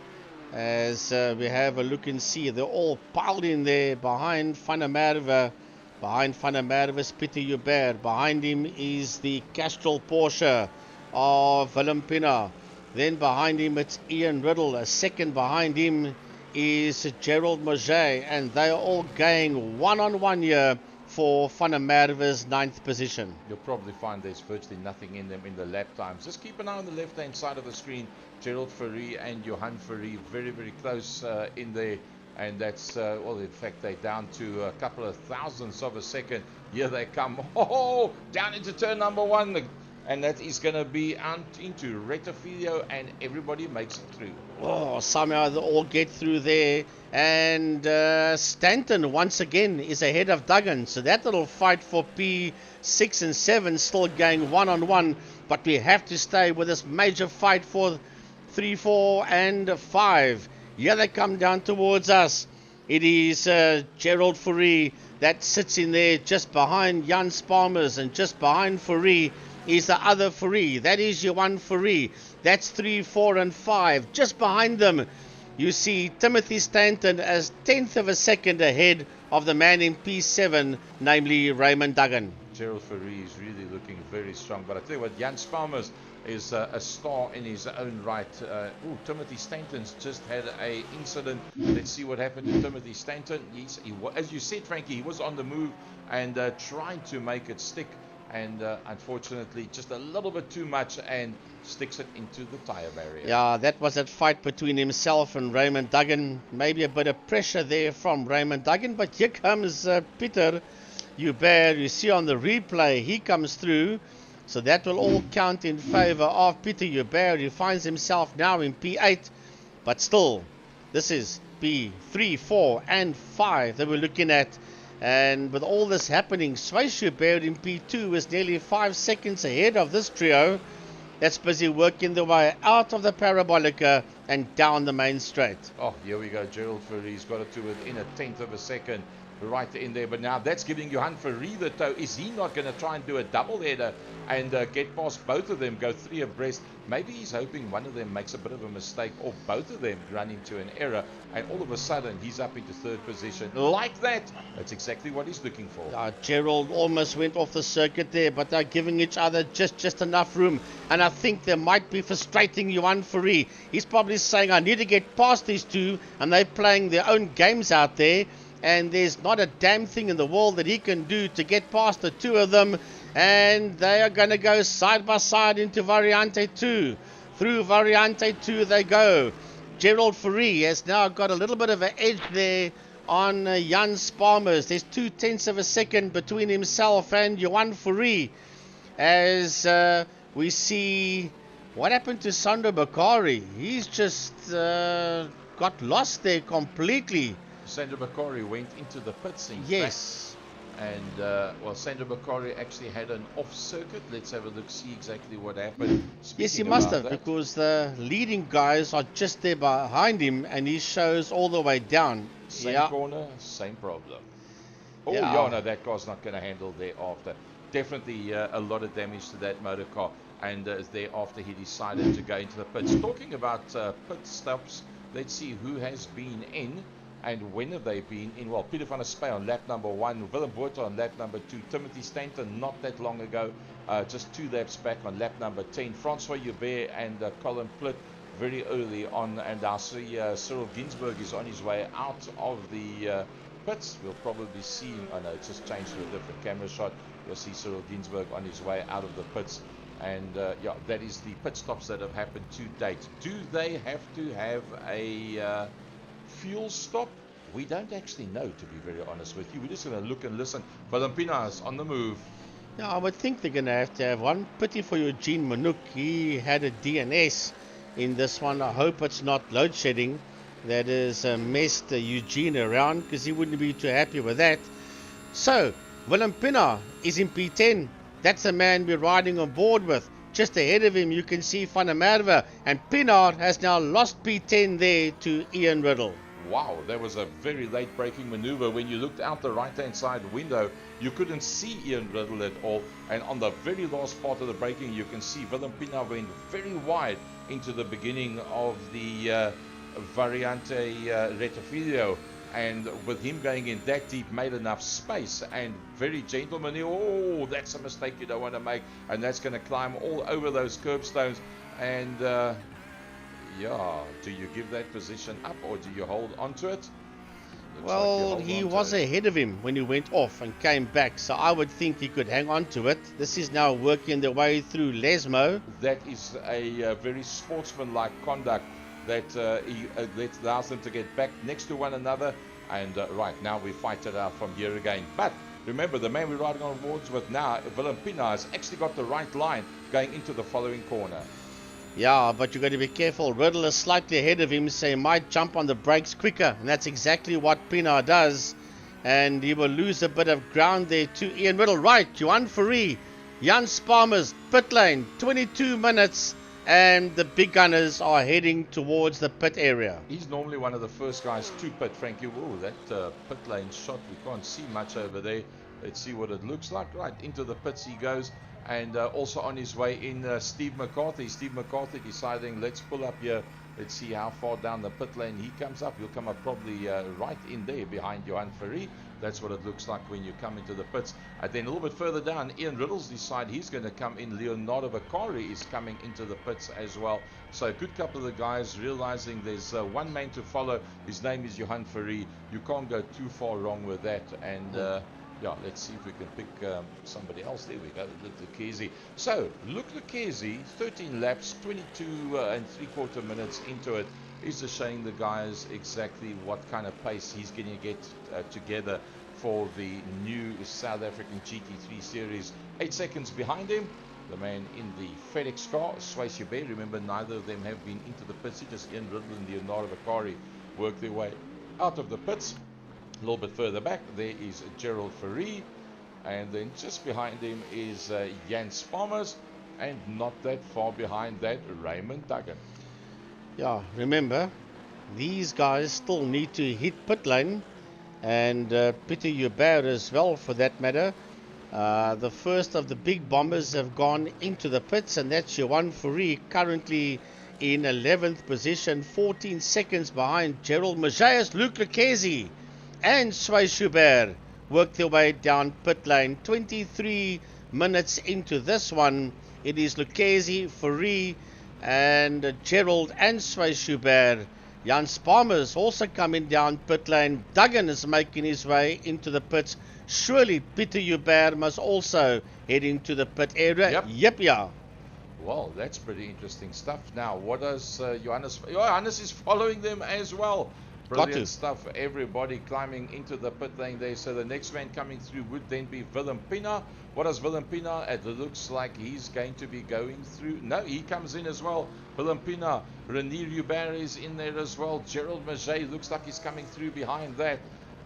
As we have a look and see, they're all piled in there behind Van der Merwe. Behind Van der Merwe is Pieter Joubert. Behind him is the Castrol Porsche of Willem Pina. Then behind him it's Ian Riddle. A second behind him is Gerald Maget, and they are all going one-on-one here for Van der Merwe's ninth position. You'll probably find there's virtually nothing in them in the lap times. Just keep an eye on the left-hand side of the screen. Gerald Ferry and Johan Ferry very, very close in there. And that's, well, in fact, they're down to a couple of thousandths of a second. Here they come. Oh, down into turn number one. And that is going to be out into Retofilio, and everybody makes it through. Oh, somehow they all get through there. And Stanton, once again, is ahead of Duggan. So that little fight for P6 and 7 still going one-on-one. But we have to stay with this major fight for 3, 4, and 5. Here they come down towards us. It is Gerald Ferry that sits in there just behind Jan Sparmers, and just behind Ferry is the other Ferry. That is Johan Ferry. That's 3, 4, and 5. Just behind them, you see Timothy Stanton as 10th of a second ahead of the man in P7, namely Raymond Duggan. Gerald Fourie is really looking very strong. But I tell you what, Jan Spalmers is a star in his own right. Timothy Stanton's just had a incident. Let's see what happened to Timothy Stanton. As you said, Frankie, he was on the move and trying to make it stick. And unfortunately, just a little bit too much and sticks it into the tire barrier. Yeah, that was that fight between himself and Raymond Duggan. Maybe a bit of pressure there from Raymond Duggan. But here comes Peter Hubert. You see on the replay, he comes through. So that will all count in favor of Peter Hubert. He finds himself now in P8. But still, this is P3, 4 and 5 that we're looking at. And with all this happening, Swys Hubert in P2 is nearly 5 seconds ahead of this trio that's busy working their way out of the Parabolica and down the main straight. Oh, here we go. Gerald Fourie got it to within a 10th of a second right in there. But now that's giving Johan Fourie the toe. Is he not going to try and do a double header and get past both of them, go 3 abreast? Maybe he's hoping one of them makes a bit of a mistake or both of them run into an error, and all of a sudden he's up into 3rd position. Like that, that's exactly what he's looking for. Gerald almost went off the circuit there, but they're giving each other just enough room. And I think they might be frustrating Johan Fourie. He's probably saying, I need to get past these two, and they're playing their own games out there. And there's not a damn thing in the world that he can do to get past the two of them. And they are going to go side by side into Variante 2. Through Variante 2 they go. Gerald Fourie has now got a little bit of an edge there on Jan Spalmers. There's 0.2 of a second between himself and Johan Fourie. As we see what happened to Sandro Bakari. He's just got lost there completely. Sandro Bakari went into the pits in yes. fact. And, Sandro Bakari actually had an off-circuit. Let's have a look, see exactly what happened. Yes, he must have, because the leading guys are just there behind him, and he shows all the way down. Same corner, same problem. Oh, no, that car's not going to handle thereafter. Definitely a lot of damage to that motor car. And thereafter, he decided to go into the pits. Talking about pit stops, let's see who has been in. And when have they been in? Well, Peter van der Spey on lap number 1, Willem Botha on lap number 2, Timothy Stanton not that long ago, just 2 laps back on lap number 10, Francois Hubert and Colin Plitt very early on, and I see Cyril Ginsberg is on his way out of the pits. We'll probably see him, oh no, it's just changed to a different camera shot. You'll see Cyril Ginsberg on his way out of the pits. And that is the pit stops that have happened to date. Do they have to have a fuel stop? We don't actually know, to be very honest with you. We're just going to look and listen. Valentina's on the move. Yeah, I would think they're going to have one. Pity for Eugene Manouk. He had a DNS in this one. I hope it's not load shedding that has messed Eugene around, because he wouldn't be too happy with that. So Willem Pinaar is in P10. That's the man we're riding on board with. Just ahead of him you can see Van der Merwe, and Pinaar has now lost P10 there to Ian Riddle. Wow, that was a very late braking maneuver. When you looked out the right hand side window, you couldn't see Ian Riddle at all, and on the very last part of the braking you can see Willem Pinaar went very wide into the beginning of the Variante Rettifilo, and with him going in that deep made enough space, and very gentlemanly. Oh, that's a mistake you don't want to make, and that's going to climb all over those curbstones. And do you give that position up or do you hold on to it? Well, he was ahead of him when he went off and came back, so I would think he could hang on to it. This is now working their way through Lesmo. That is a very sportsmanlike conduct that allows them to get back next to one another. And right now we fight it out from here again. But remember, the man we're riding on boards with now, Willem Pinaar, has actually got the right line going into the following corner. Yeah, but you've got to be careful. Riddle is slightly ahead of him, so he might jump on the brakes quicker. And that's exactly what Pinaar does. And he will lose a bit of ground there to Ian Riddle. Right, Johan Fourie, Jan Spalmers, pit lane, 22 minutes. And the big gunners are heading towards the pit area. He's normally one of the first guys to pit, Frankie. Oh, that pit lane shot, we can't see much over there. Let's see what it looks like. Right, into the pits he goes. And also on his way in, Steve McCarthy. Steve McCarthy deciding, let's pull up here Let's see how far down the pit lane he comes up. He'll come up probably right in there behind Johan Ferry. That's what it looks like when you come into the pits. And then a little bit further down, Ian Riddlesley's side, he's going to come in. Leonardo Vicari is coming into the pits as well. So a good couple of the guys realizing there's one man to follow. His name is Johan Ferry. You can't go too far wrong with that. And yeah, let's see if we can pick somebody else. There we go, Luke Lucchesi. So, Luke Lucchesi, 13 laps, 22 and 3/4 minutes into it, is just showing the guys exactly what kind of pace he's going to get together for the new South African GT3 Series. 8 seconds behind him, the man in the FedEx car, Swayze Joubert. Remember, neither of them have been into the pits. Just Ian Riddle and Leonardo Vicari work their way out of the pits. A little bit further back, there is Gerald Ferry, and then just behind him is Jan Spalmers, and not that far behind that, Raymond Duggan. Yeah, remember, these guys still need to hit pit lane, and Peter Joubert as well, for that matter. The first of the big bombers have gone into the pits, and that's Johan Ferry, currently in 11th position, 14 seconds behind Gerald Mageas. Luke Lucchesi and Swayze Joubert work their way down pit lane. 23 minutes into this one, it is Lucchesi, Ferry, and Gerald and Swayze Joubert. Jan Spalmers also coming down pit lane. Duggan is making his way into the pits. Surely Peter Joubert must also head into the pit area. Yep, yeah. Well, that's pretty interesting stuff. Now, what does Johannes... Johannes is following them as well. Brilliant stuff. Everybody climbing into the pit lane there. So the next man coming through would then be Willem Pina. What does Willem Pina? It looks like he's going to be going through. No, he comes in as well. Willem Pina. Renier Joubert is in there as well. Gerald Maget looks like he's coming through behind that.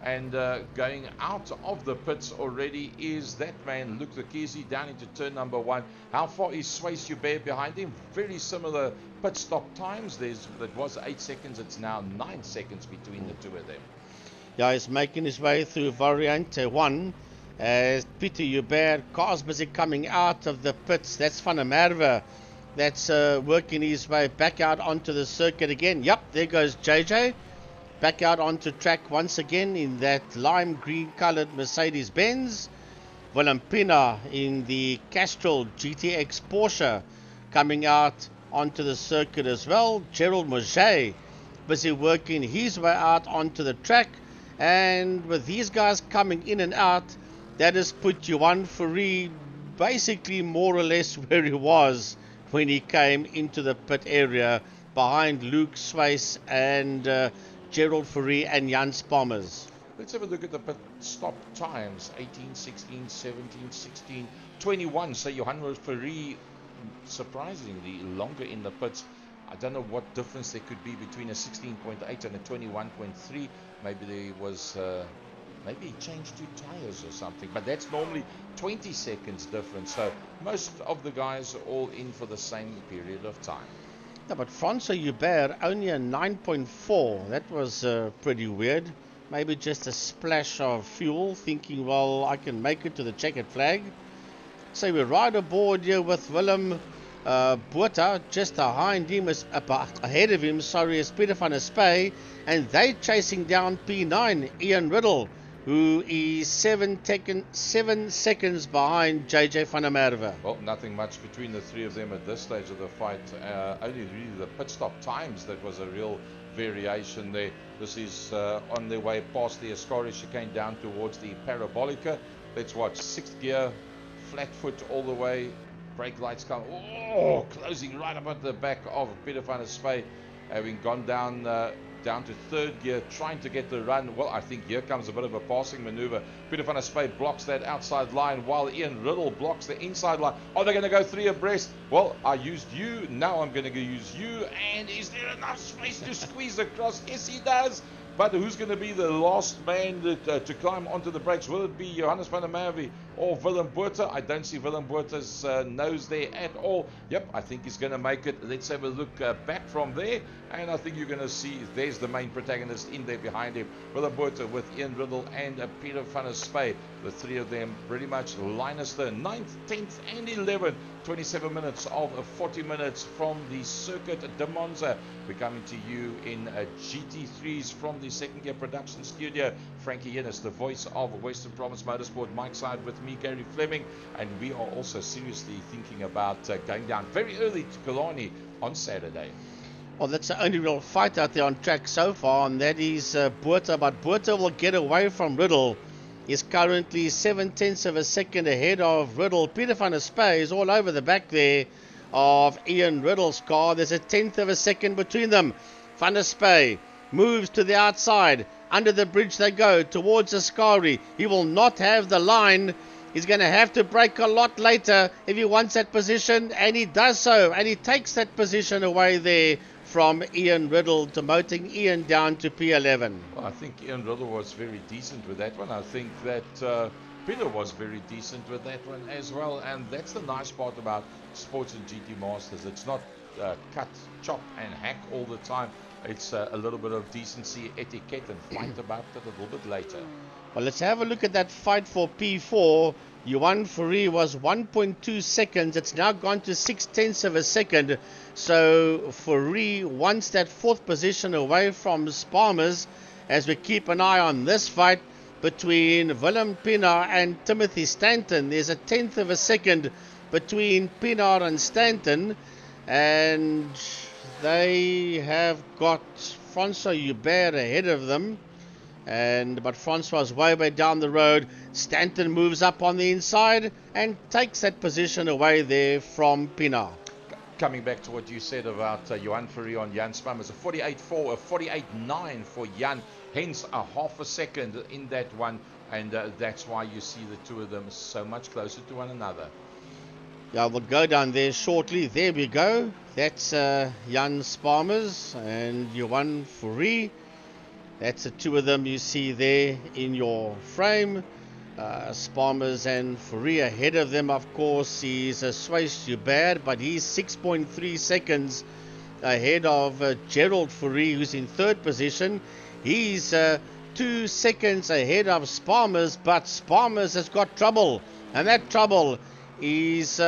And going out of the pits already is that man, Luke Lucchesi, down into turn number 1. How far is Swayze Joubert behind him? Very similar pit stop times. That was 8 seconds. It's now 9 seconds between the two of them. Yeah, he's making his way through Variante 1 as Peter Joubert, cars busy coming out of the pits. That's Van der Merwe. That's working his way back out onto the circuit again. Yep, there goes JJ. Back out onto track once again in that lime green colored Mercedes-Benz. Willem Pina in the Castrol GTX Porsche coming out onto the circuit as well. Gerald Maget busy working his way out onto the track. And with these guys coming in and out, that has put Johan Ferry basically more or less where he was when he came into the pit area behind Luke Swayze and Gerald Ferry and Jan Spalmers. Let's have a look at the pit stop times. 18, 16, 17, 16, 21. So Johan Ferry surprisingly longer in the pits. I don't know what difference there could be between a 16.8 and a 21.3. Maybe there was maybe he changed 2 tires or something, but that's normally 20 seconds difference. So most of the guys are all in for the same period of time. Yeah, but François Joubert only a 9.4. That was pretty weird. Maybe just a splash of fuel, thinking, well, I can make it to the checkered flag. So we ride aboard here with Willem Botha. Just ahead of him, is Peter van der Spy, and they chasing down P9, Ian Riddle, who is 7 seconds behind JJ van der Merwe. Well, nothing much between the three of them at this stage of the fight. Only really the pit stop times that was a real variation there. This is on their way past the Ascari chicane down towards the Parabolica. Let's watch 6th gear, flat foot all the way. Brake lights come. Oh, closing right up at the back of Peter van der Spy, having gone down to 3rd gear, trying to get the run. Well, I think here comes a bit of a passing maneuver. Peter van der Spy blocks that outside line while Ian Riddle blocks the inside line. Are they going to go 3 abreast? Well, I used you, now I'm going to use you. And is there enough space to squeeze across? Yes, he does. But who's going to be the last man to climb onto the brakes? Will it be Johannes van der Merwe or Willem Botha? I don't see Willem Botha's nose there at all. Yep, I think he's going to make it. Let's have a look back from there. And I think you're going to see there's the main protagonist in there behind him, Willem Botha with Ian Riddle and Peter van der Spey. The three of them pretty much line us the 9th, 10th and 11th. 27 minutes of 40 minutes from the circuit de Monza. We're coming to you in GT3s from the second gear production studio. Frankie Yennis, the voice of Western Province Motorsport. Mike Side with me, Gary Fleming. And we are also seriously thinking about going down very early to Killarney on Saturday. Well, that's the only real fight out there on track so far, and that is Botha. But Botha will get away from Riddle. He's currently 7/10 of a second ahead of Riddle. Peter van der Spey is all over the back there of Ian Riddle's car. There's a 10th of a second between them. Van der Spey moves to the outside. Under the bridge they go towards Ascari. He will not have the line. He's going to have to brake a lot later if he wants that position, and he does so. And he takes that position away there from Ian Riddle, demoting Ian down to P11. Well, I think Ian Riddle was very decent with that one. I think that Peter was very decent with that one as well. And that's the nice part about Sports and GT Masters. It's not cut, chop and hack all the time. It's a little bit of decency, etiquette, and fight about it a little bit later. Well, let's have a look at that fight for P4. Johan Fourie was 1.2 seconds. It's now gone to 6/10 of a second. So Fourie wants that fourth position away from Sparmers as we keep an eye on this fight between Willem Pienaar and Timothy Stanton. There's a 10th of a second between Pienaar and Stanton, and they have got Francois Hubert ahead of them. But Francois is way down the road. Stanton moves up on the inside and takes that position away there from Pienaar. Coming back to what you said about Johan Fourie on Jan Sparmers, a 48.4, a 48.9 for Jan, hence a half a second in that one, and that's why you see the two of them so much closer to one another. Yeah, we'll go down there shortly. There we go. That's Jan Sparmers and Johan Fourie. That's the two of them you see there in your frame. Sparmers and Fourie ahead of them, of course, is Swiss Hubert, but he's 6.3 seconds ahead of Gerald Fourie, who's in third position. He's 2 seconds ahead of Sparmers, but Sparmers has got trouble, and that trouble is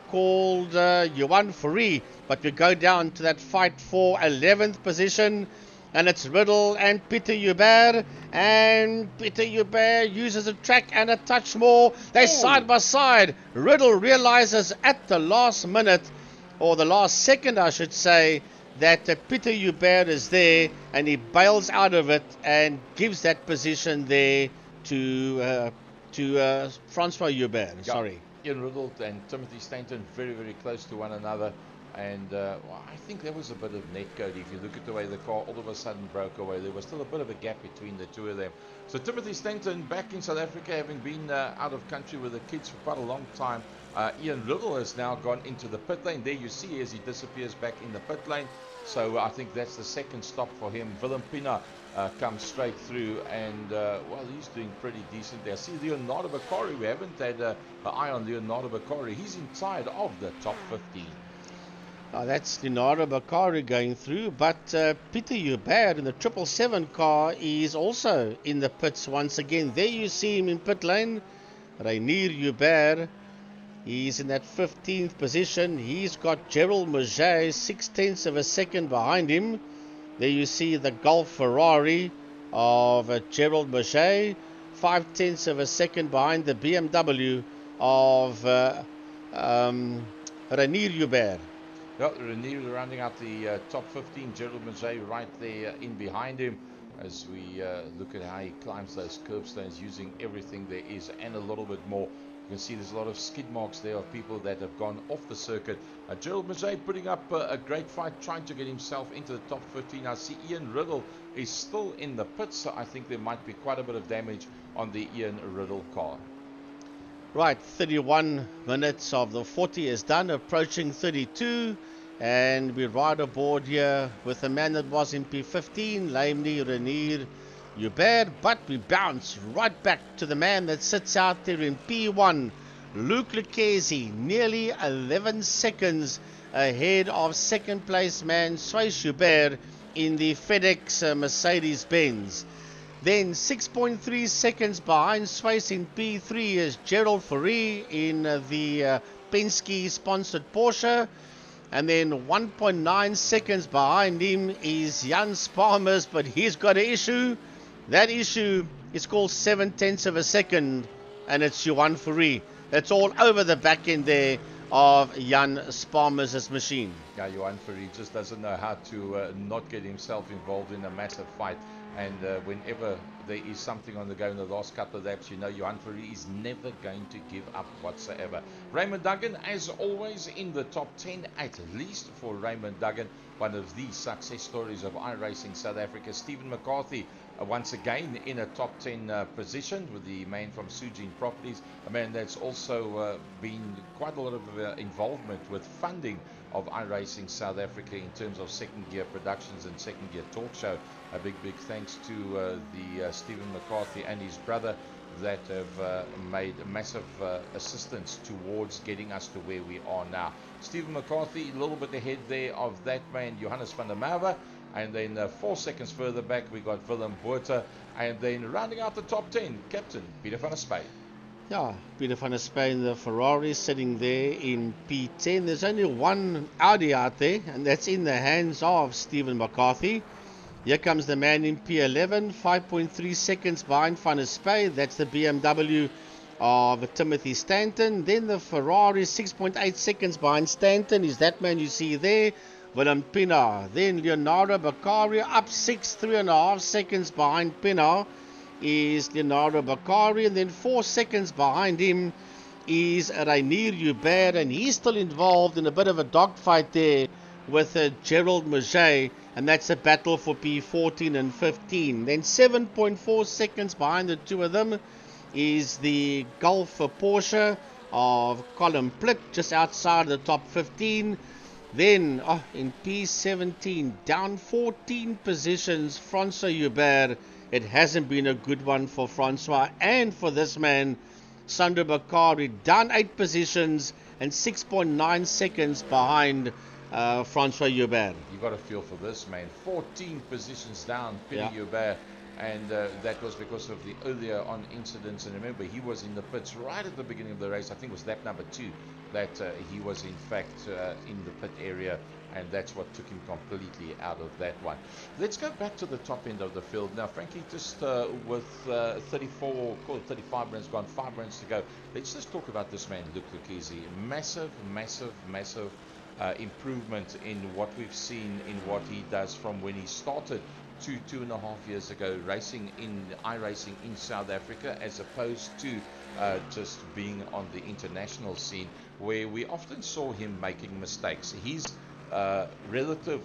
called Johan Fourie. But we go down to that fight for 11th position. And it's Riddle and Peter Hubert. And Peter Hubert uses a track and a touch more. They're side by side. Riddle realizes at the last minute, or the last second I should say, that Peter Hubert is there. And he bails out of it and gives that position there to Francois Hubert. Yeah. Sorry. Ian Riddle and Timothy Stanton very close to one another. And well, I think there was a bit of net code. If you look at the way the car all of a sudden broke away, there was still a bit of a gap between the two of them. So Timothy Stanton back in South Africa, having been out of country with the kids for quite a long time. Ian Riddle has now gone into the pit lane. There you see as he disappears back in the pit lane. So I think that's the second stop for him. Willem Pienaar comes straight through, and well, he's doing pretty decent there. I see Leonardo Bakari. We haven't had an eye on Leonardo Bakari. He's inside of the top 15. That's Leonardo Bakari going through, but Peter Hubert in the 777 car is also in the pits once again. There you see him in pit lane. Rainier Hubert, he's in that 15th position. He's got Gerald Mauger 6/10 of a second behind him. There you see the Golf Ferrari of Gerald Mauger, 5/10 of a second behind the BMW of Rainier Hubert. Yeah, Rainier rounding out the top 15. Gerald Mauger right there in behind him as we look at how he climbs those curbstones using everything there is and a little bit more. You can see there's a lot of skid marks there of people that have gone off the circuit. Gerald Mauger putting up a great fight, trying to get himself into the top 15. I see Ian Riddle is still in the pits, so I think there might be quite a bit of damage on the Ian Riddle car. Right, 31 minutes of the 40 is done, approaching 32, and we ride aboard here with the man that was in P15, namely Rainier Hubert, but we bounce right back to the man that sits out there in P1, Luke Lucchesi, nearly 11 seconds ahead of second place man Swiss Hubert. in the FedEx Mercedes-Benz. Then 6.3 seconds behind Swiss in P3 is Gerald Ferrari in the Penske-sponsored Porsche. And then 1.9 seconds behind him is Jan Sparmers, but he's got an issue. That issue is called 7/10 of a second, and it's Johan Ferrari. It's all over the back end there of Jan Sparmers' machine. Yeah, Johan Ferrari just doesn't know how to not get himself involved in a massive fight. And whenever there is something on the go in the last couple of laps, you know Johan Ferrari is never going to give up whatsoever. Raymond Duggan, as always, in the top 10, at least for Raymond Duggan, one of the success stories of iRacing South Africa. Stephen McCarthy, once again in a top 10 position with the man from Sujin Properties, a man that's also been quite a lot of involvement with funding of iRacing South Africa in terms of second gear productions and second gear talk show. A big thanks to the Stephen McCarthy and his brother that have made massive assistance towards getting us to where we are now. Stephen McCarthy a little bit ahead there of that man Johannes van der Merwe, and then 4 seconds further back we got Willem Botha, and then rounding out the top 10, Captain Peter van der Spy. Yeah, Peter van der Spy, the Ferrari sitting there in P10. There's only one Audi out there, and that's in the hands of Stephen McCarthy. Here comes the man in P11, 5.3 seconds behind Van der Spy. That's the BMW of Timothy Stanton. Then the Ferrari, 6.8 seconds behind Stanton, is that man you see there, Willem Pina. Then Leonardo Beccari up 3.5 seconds behind Pina is Leonardo Beccari. And then 4 seconds behind him is Rainier Hubert, and he's still involved in a bit of a dogfight there with Gerald Murget, and that's a battle for P14 and 15. Then 7.4 seconds behind the two of them is the Golf Porsche of Colin Plitt, just outside the top 15. Then in P17, down 14 positions, Francois Hubert. It hasn't been a good one for Francois and for this man, Sandro Beccari, down 8 positions and 6.9 seconds behind Francois Hubert. You got a feel for this man. 14 positions down, Peter Hubert, and that was because of the earlier on incidents. And remember, he was in the pits right at the beginning of the race. I think it was lap number 2 that he was in fact in the pit area, and that's what took him completely out of that one. Let's go back to the top end of the field now, Frankie. Just with 34, call it 35 runs gone, 5 runs to go. Let's just talk about this man, Luke Lucchese. Massive improvement in what we've seen in what he does from when he started 2.5 years ago racing in iRacing in South Africa, as opposed to just being on the international scene, where we often saw him making mistakes. His relative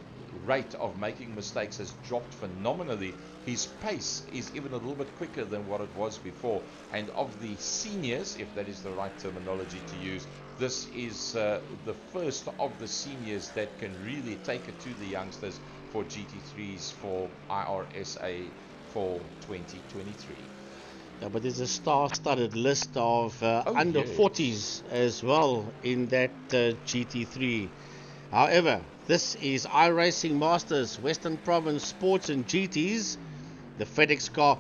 rate of making mistakes has dropped phenomenally. His pace is even a little bit quicker than what it was before, and of the seniors, if that is the right terminology to use, this is the first of the seniors that can really take it to the youngsters for GT3s for IRSA for 2023. Yeah, but there's a star-studded list of under 40s as well in that GT3. However, this is iRacing Masters, Western Province Sports and GTs. The FedEx car,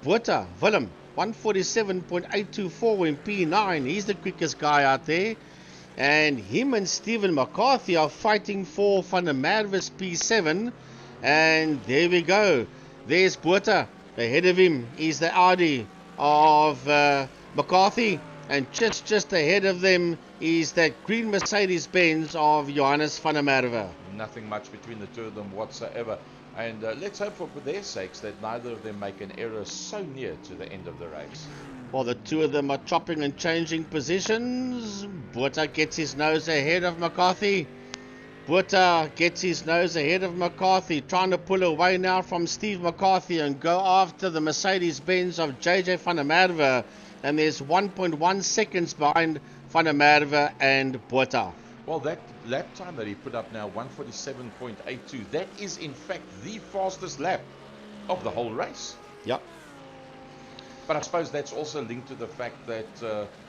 Botha, Willem, 147.824 in P9. He's the quickest guy out there. And him and Stephen McCarthy are fighting for Van der Merwe's P7. And there we go. There's Botha. Ahead of him is the Audi of McCarthy. And just ahead of them is that green Mercedes-Benz of Johannes van der Merwe. Nothing much between the two of them whatsoever. And let's hope for their sakes that neither of them make an error so near to the end of the race. While the two of them are chopping and changing positions, Botha gets his nose ahead of McCarthy. Botha gets his nose ahead of McCarthy, trying to pull away now from Steve McCarthy and go after the Mercedes-Benz of JJ van der Merwe. And there's 1.1 seconds behind van der Merwe and Botha. Well, that lap time that he put up now, 147.82, that is in fact the fastest lap of the whole race. Yep. But I suppose that's also linked to the fact that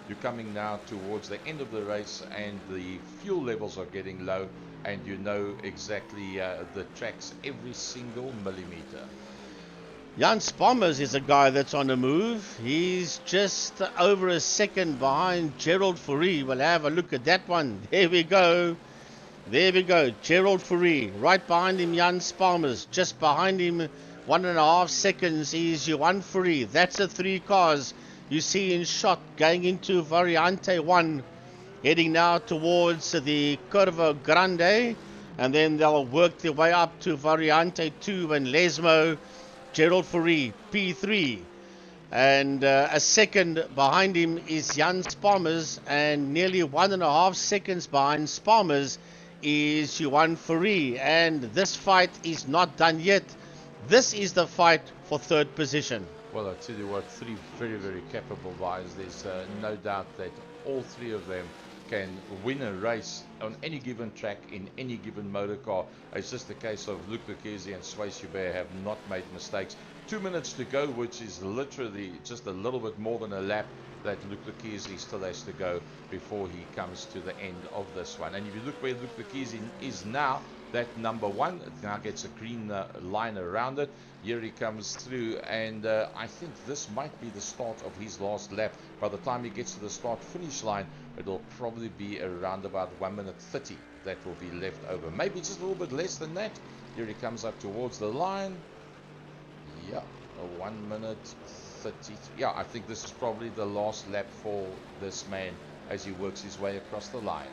you're coming now towards the end of the race and the fuel levels are getting low, and you know exactly the tracks every single millimeter. Jan Spammers is a guy that's on the move. He's just over a second behind Gerald Fourie. We'll have a look at that one. There we go. There we go. Gerald Fourie. Right behind him, Jan Spammers. Just behind him, 1.5 seconds is Johan Fourie. That's the 3 cars you see in shot going into Variante 1. Heading now towards the Curva Grande. And then they'll work their way up to Variante 2 and Lesmo. Gerald Fourie, P3. And a second behind him is Jan Spammers, and nearly 1.5 seconds behind Spammers is Johan Fourie. And this fight is not done yet. This is the fight for third position. Well, I'll tell you what, 3 very, very capable guys. There's no doubt that all 3 of them can win a race on any given track in any given motor car. It's just a case of Luc Lequesi and Swayze Joubert have not made mistakes. 2 minutes to go, which is literally just a little bit more than a lap that Luc Lequesi still has to go before he comes to the end of this one. And if you look where Luc Lequesi is now, that number 1 now gets a green line around it. Here he comes through, and I think this might be the start of his last lap. By the time he gets to the start finish line, it'll probably be around about 1 minute 30 that will be left over, maybe just a little bit less than that. Here he comes up towards the line. Yeah, 1 minute 30. Yeah, I think this is probably the last lap for this man as he works his way across the line.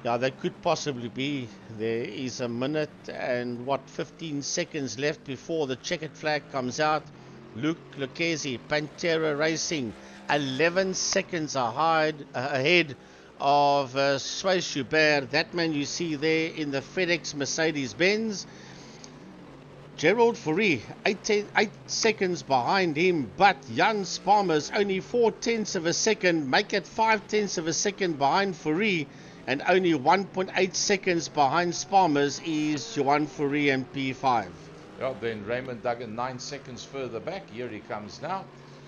Yeah, that could possibly be. There is a minute and 15 seconds left before the checkered flag comes out. Luc Lequesi, Pantera Racing, 11 seconds ahead of Swayze Joubert. That man you see there in the FedEx Mercedes-Benz. Gerald Fourie, 8 seconds behind him, but Jan Spammers only 0.4 of a second, make it 0.5 of a second behind Fourie. And only 1.8 seconds behind Spammers is Johan Fourie and P5. Yeah, then Raymond Duggan 9 seconds further back. Here he comes now.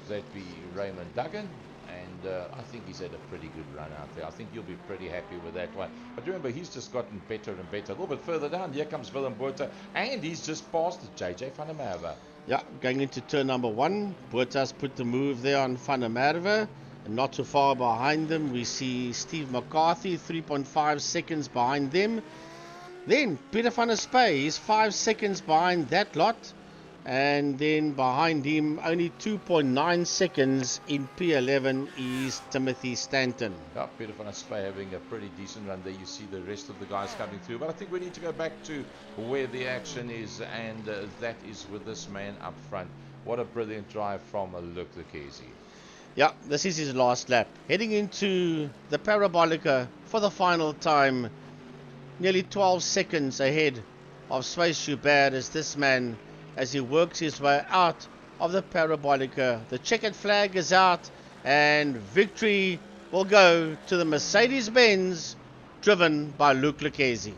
That'd be Raymond Duggan. And I think he's had a pretty good run out there. I think you'll be pretty happy with that one. But remember, he's just gotten better and better. A little bit further down, here comes Willem Botha. And he's just passed JJ van der Merwe. Yeah, going into turn number 1. Botha's put the move there on van der Merwe. And not too far behind them, we see Steve McCarthy, 3.5 seconds behind them. Then Peter van der Spey is 5 seconds behind that lot. And then behind him, only 2.9 seconds in P11 is Timothy Stanton. Yeah, Peter van der Spey having a pretty decent run there. You see the rest of the guys coming through. But I think we need to go back to where the action is, and that is with this man up front. What a brilliant drive from Luc Lequesi. Yeah, this is his last lap. Heading into the Parabolica for the final time. Nearly 12 seconds ahead of Swayze Joubert is this man as he works his way out of the Parabolica. The checkered flag is out and victory will go to the Mercedes-Benz driven by Luc Lequesi.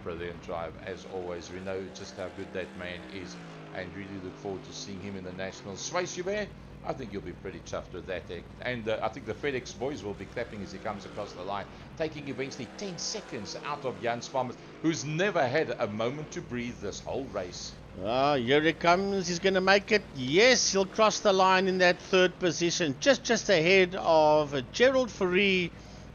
Brilliant drive as always. We know just how good that man is and really look forward to seeing him in the Nationals. Swayze Joubert, I think you'll be pretty chuffed with that. And I think the FedEx boys will be clapping as he comes across the line, taking eventually 10 seconds out of Jan Spammers, who's never had a moment to breathe this whole race. Here he comes. He's going to make it. Yes, he'll cross the line in that third position, just ahead of Gerald Fourie,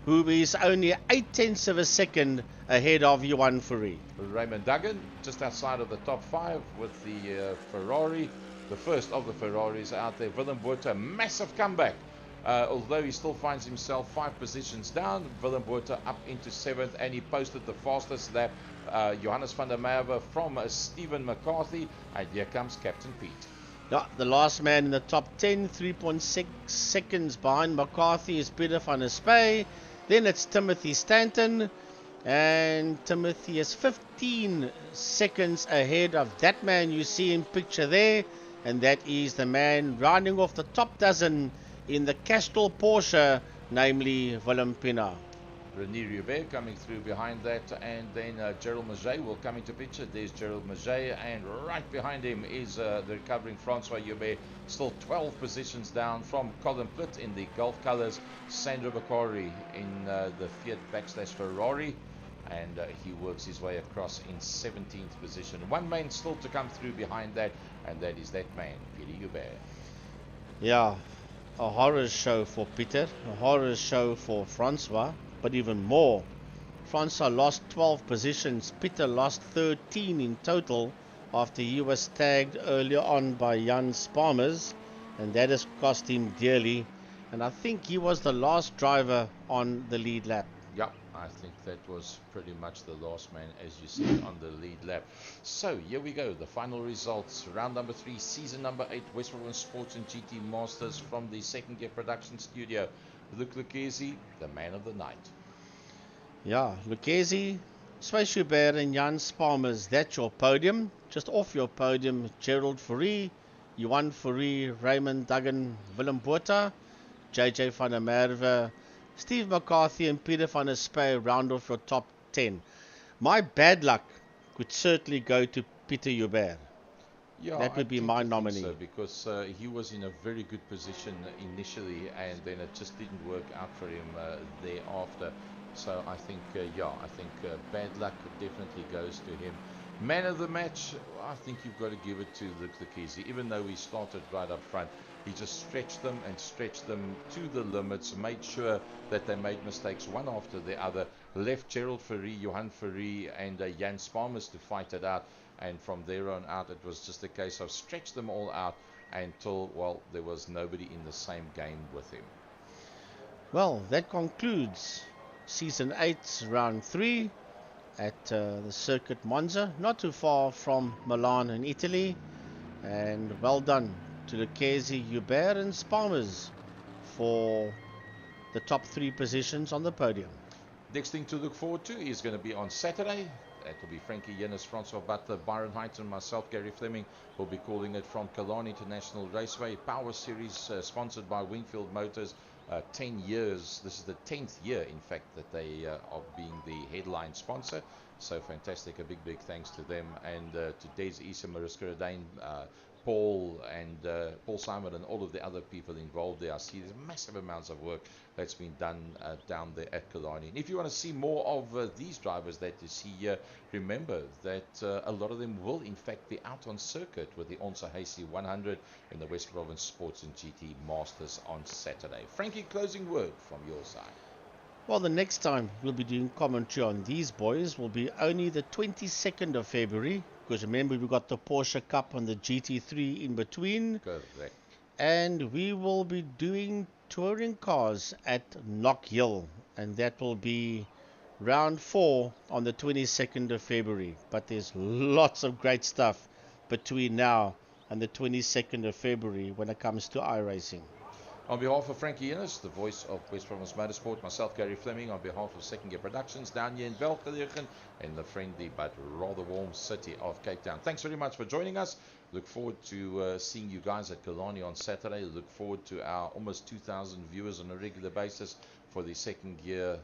who is only 0.8 of a second ahead of Johan Fourie. Raymond Duggan just outside of the top 5 with the Ferrari. The first of the Ferraris out there. Willem Botha, massive comeback. Although he still finds himself 5 positions down, Willem Botha up into 7th, and he posted the fastest lap. Johannes van der Merwe from Stephen McCarthy, and here comes Captain Pete. Yeah, the last man in the top 10, 3.6 seconds behind McCarthy is Peter van der Spey. Then it's Timothy Stanton, and Timothy is 15 seconds ahead of that man you see in picture there, and that is the man rounding off the top dozen in the Castrol Porsche, namely Willem Pina. René Rivet coming through behind that, and then Gerald Maget will come into picture. There's Gerald Maget, and right behind him is the recovering Francois Joubert, still 12 positions down from Colin Plitt in the Gulf colours, Sandro Bacari in the Fiat / Ferrari. and he works his way across in 17th position. One man still to come through behind that, and that is that man, Peter Hubert. Yeah, a horror show for Peter, a horror show for Francois, but even more. Francois lost 12 positions, Peter lost 13 in total after he was tagged earlier on by Jan Sparmers, and that has cost him dearly. And I think he was the last driver on the lead lap. Yeah, I think that was pretty much the last man, as you said, on the lead lap. So here we go, the final results. Round number 3, season number 8, West Province Sports and GT Masters from the Second Gear Production Studio. Luc Lucchesi, the man of the night. Yeah, Lucchesi, Schubert and Jan Sparmers, that's your podium. Just off your podium, Gerald Fourie, Johan Fourie, Raymond Duggan, Willem Botha, JJ van der Merwe, Steve McCarthy and Peter van der Spey round off your top 10. My bad luck could certainly go to Peter Hubert. Yeah, That would be my nominee. so, because he was in a very good position initially, and then it just didn't work out for him thereafter. So I think, bad luck definitely goes to him. Man of the match, I think you've got to give it to Luc Lucchesi. Even though he started right up front, he just stretched them to the limits, made sure that they made mistakes one after the other, left Gerald Fourie, Johan Fourie and Jan Sparmers to fight it out. And from there on out, it was just a case of stretch them all out until, well, there was nobody in the same game with him. Well, that concludes Season 8, Round 3 at the circuit Monza, not too far from Milan in Italy. And well done to Lucchesi, Hubert and Sparmers for the top 3 positions on the podium. Next thing to look forward to is going to be on Saturday. That will be Frankie Yennis, Francois Butler, Byron Height and myself, Gary Fleming, will be calling it from Killarney International Raceway. Power Series sponsored by Wingfield Motors. 10 years. This is the 10th year, in fact, that they are being the headline sponsor. So fantastic. A big thanks to them, and to Des, Isa, Mariska Radane, Paul and Paul Simon and all of the other people involved there. I see there's massive amounts of work that's been done down there at Killarney. And if you want to see more of these drivers that you see here, remember that a lot of them will in fact be out on circuit with the Onsa Hasey 100 in the West Province Sports and GT Masters on Saturday. Frankie, closing word from your side. Well, the next time we'll be doing commentary on these boys will be only the 22nd of February, because remember we've got the Porsche Cup and the GT3 in between. Correct. And we will be doing touring cars at Knock Hill, and that will be round 4 on the 22nd of February. But there's lots of great stuff between now and the 22nd of February when it comes to iRacing. On behalf of Frankie Yennis, the voice of West Province Motorsport, myself, Gary Fleming, on behalf of Second Gear Productions down here in Velgelegen in the friendly but rather warm city of Cape Town. Thanks very much for joining us. Look forward to seeing you guys at Killarney on Saturday. Look forward to our almost 2,000 viewers on a regular basis for the Second Gear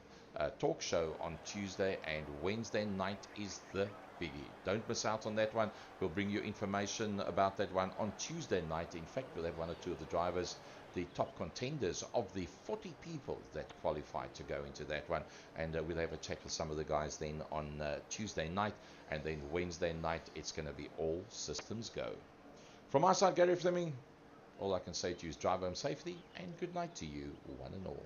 talk show on Tuesday, and Wednesday night is the biggie. Don't miss out on that one. We'll bring you information about that one on Tuesday night. In fact, we'll have one or two of the drivers, the top contenders of the 40 people that qualified to go into that one, and we'll have a chat with some of the guys then on Tuesday night, and then Wednesday night it's going to be all systems go. From my side, Gary Fleming, all I can say to you is drive home safely and good night to you one and all.